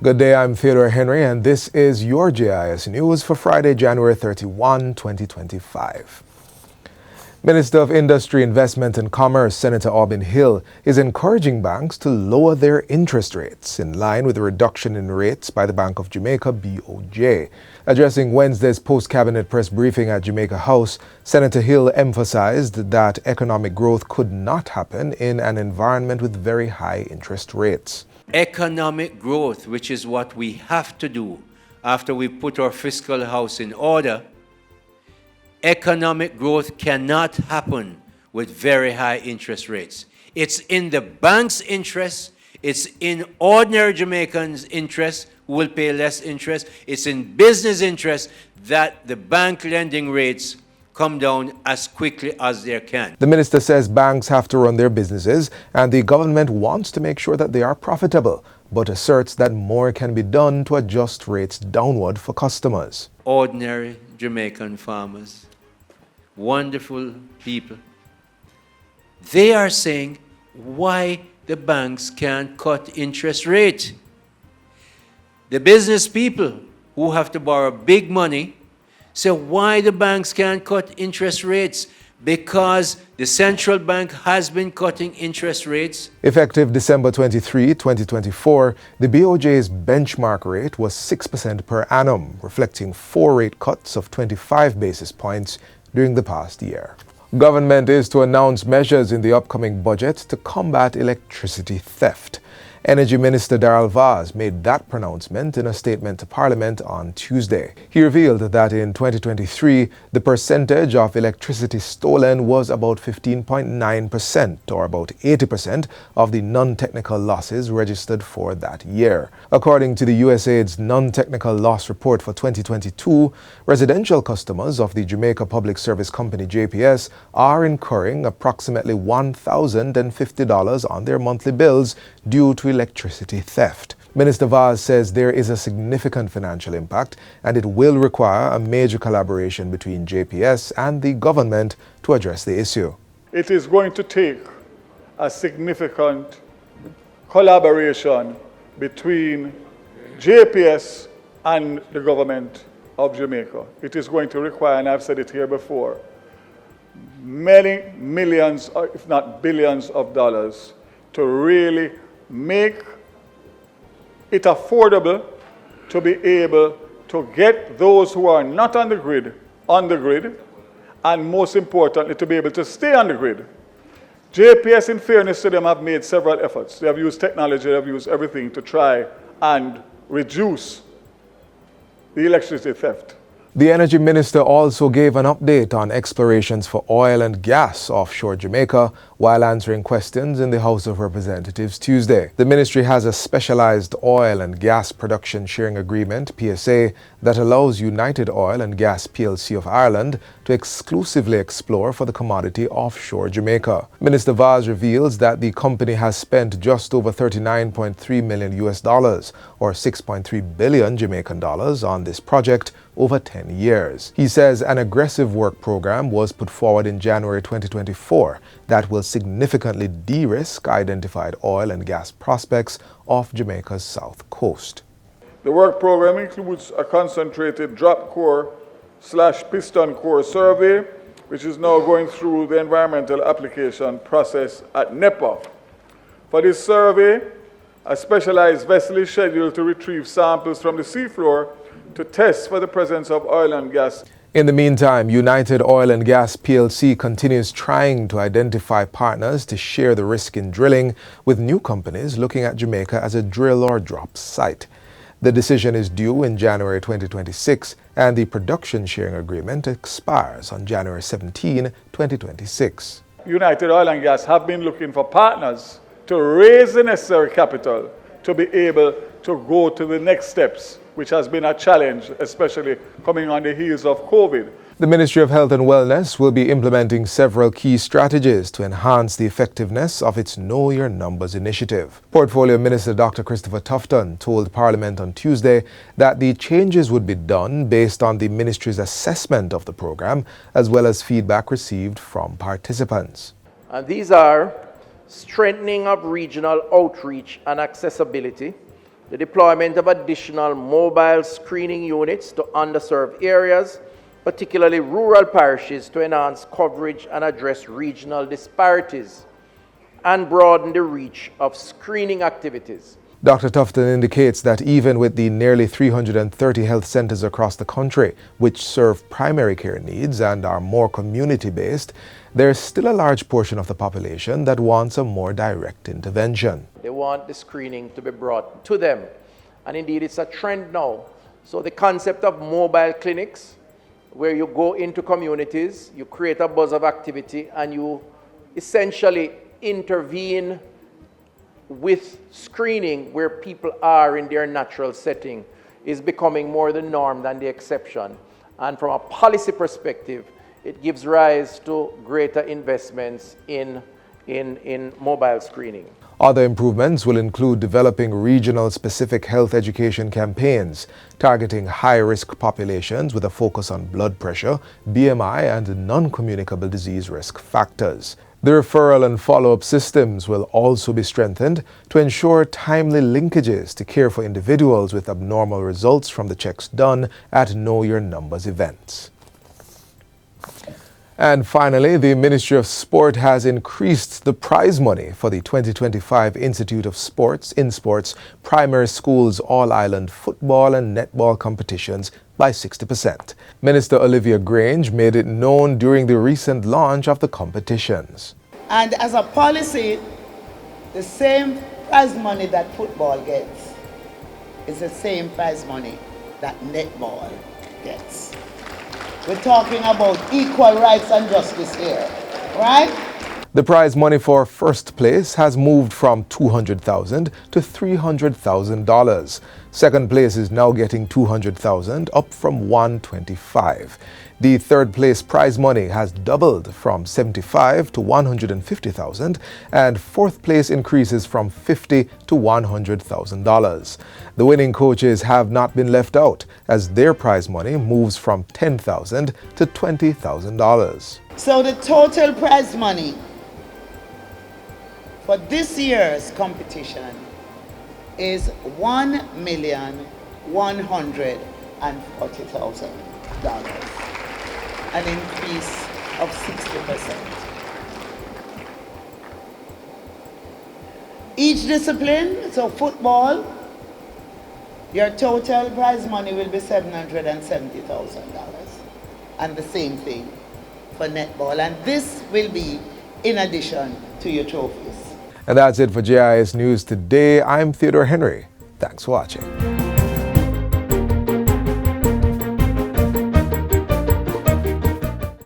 Good day, I'm Theodore Henry, and this is your JIS News for Friday, January 31, 2025. Minister of Industry, Investment and Commerce, Senator Aubin Hill, is encouraging banks to lower their interest rates in line with the reduction in rates by the Bank of Jamaica, BOJ. Addressing Wednesday's post-cabinet press briefing at Jamaica House, Senator Hill emphasized that economic growth could not happen in an environment with very high interest rates. Economic growth, which is what we have to do after we put our fiscal house in order, economic growth cannot happen with very high interest rates. It's in the bank's interest, it's in ordinary Jamaicans' interest who will pay less interest, it's in business interest that the bank lending rates come down as quickly as they can. The minister says banks have to run their businesses and the government wants to make sure that they are profitable, but asserts that more can be done to adjust rates downward for customers. Ordinary Jamaican farmers, wonderful people, they are saying why the banks can't cut interest rate. The business people who have to borrow big money say why the banks can't cut interest rates, because the central bank has been cutting interest rates. Effective December 23, 2024, the BOJ's benchmark rate was 6% per annum, reflecting 4 rate cuts of 25 basis points during the past year. Government is to announce measures in the upcoming budget to combat electricity theft. Energy Minister Darrell Vaz made that pronouncement in a statement to Parliament on Tuesday. He revealed that in 2023, the percentage of electricity stolen was about 15.9%, or about 80% of the non-technical losses registered for that year. According to the USAID's non-technical loss report for 2022, residential customers of the Jamaica Public Service Company JPS are incurring approximately $1,050 on their monthly bills due to electricity theft. Minister Vaz says there is a significant financial impact and it will require a major collaboration between JPS and the government to address the issue. It is going to take a significant collaboration between JPS and the government of Jamaica. It is going to require, and I've said it here before, many millions, if not billions of dollars to really make it affordable to be able to get those who are not on the grid, and most importantly, to be able to stay on the grid. JPS, in fairness to them, have made several efforts. They have used technology, they have used everything to try and reduce the electricity theft. The Energy Minister also gave an update on explorations for oil and gas offshore Jamaica while answering questions in the House of Representatives Tuesday. The ministry has a specialized oil and gas production sharing agreement, PSA, that allows United Oil and Gas plc of Ireland to exclusively explore for the commodity offshore Jamaica. Minister Vaz reveals that the company has spent just over $39.3 million or 6.3 billion Jamaican dollars on this project over 10 years. He says an aggressive work program was put forward in January 2024 that will significantly de-risk identified oil and gas prospects off Jamaica's south coast. The work program includes a concentrated drop core / piston core survey, which is now going through the environmental application process at NEPA. For this survey, a specialized vessel is scheduled to retrieve samples from the seafloor to test for the presence of oil and gas. In the meantime, United Oil and Gas plc continues trying to identify partners to share the risk in drilling, with new companies looking at Jamaica as a drill or drop site. The decision is due in January 2026 and the production sharing agreement expires on January 17, 2026. United Oil and Gas have been looking for partners to raise the necessary capital to be able to go to the next steps, which has been a challenge, especially coming on the heels of COVID. The Ministry of Health and Wellness will be implementing several key strategies to enhance the effectiveness of its Know Your Numbers initiative. Portfolio Minister Dr. Christopher Tufton told Parliament on Tuesday that the changes would be done based on the ministry's assessment of the program, as well as feedback received from participants. And these are strengthening of regional outreach and accessibility, the deployment of additional mobile screening units to underserved areas, particularly rural parishes, to enhance coverage and address regional disparities, and broaden the reach of screening activities. Dr. Tufton indicates that even with the nearly 330 health centers across the country, which serve primary care needs and are more community-based, there's still a large portion of the population that wants a more direct intervention. They want the screening to be brought to them. And indeed, it's a trend now. So the concept of mobile clinics, where you go into communities, you create a buzz of activity, and you essentially intervene with screening where people are in their natural setting, is becoming more the norm than the exception. And from a policy perspective, it gives rise to greater investments in mobile screening. Other improvements will include developing regional-specific health education campaigns, targeting high-risk populations with a focus on blood pressure, BMI, and non-communicable disease risk factors. The referral and follow-up systems will also be strengthened to ensure timely linkages to care for individuals with abnormal results from the checks done at Know Your Numbers events. And finally, the Ministry of Sport has increased the prize money for the 2025 Institute of Sports in Sports Primary Schools All-Island Football and Netball competitions by 60%. Minister Olivia Grange made it known during the recent launch of the competitions. And as a policy, the same prize money that football gets is the same prize money that netball gets. We're talking about equal rights and justice here, right? The prize money for first place has moved from $200,000 to $300,000. Second place is now getting $200,000, up from $125,000. The third place prize money has doubled from $75,000 to $150,000, and fourth place increases from $50,000 to $100,000. The winning coaches have not been left out, as their prize money moves from $10,000 to $20,000. So the total prize money for this year's competition is $1,140,000, an increase of 60%. Each discipline, so football, your total prize money will be $770,000, and the same thing for netball, and this will be in addition to your trophies. And that's it for JIS News today. I'm Theodore Henry. Thanks for watching.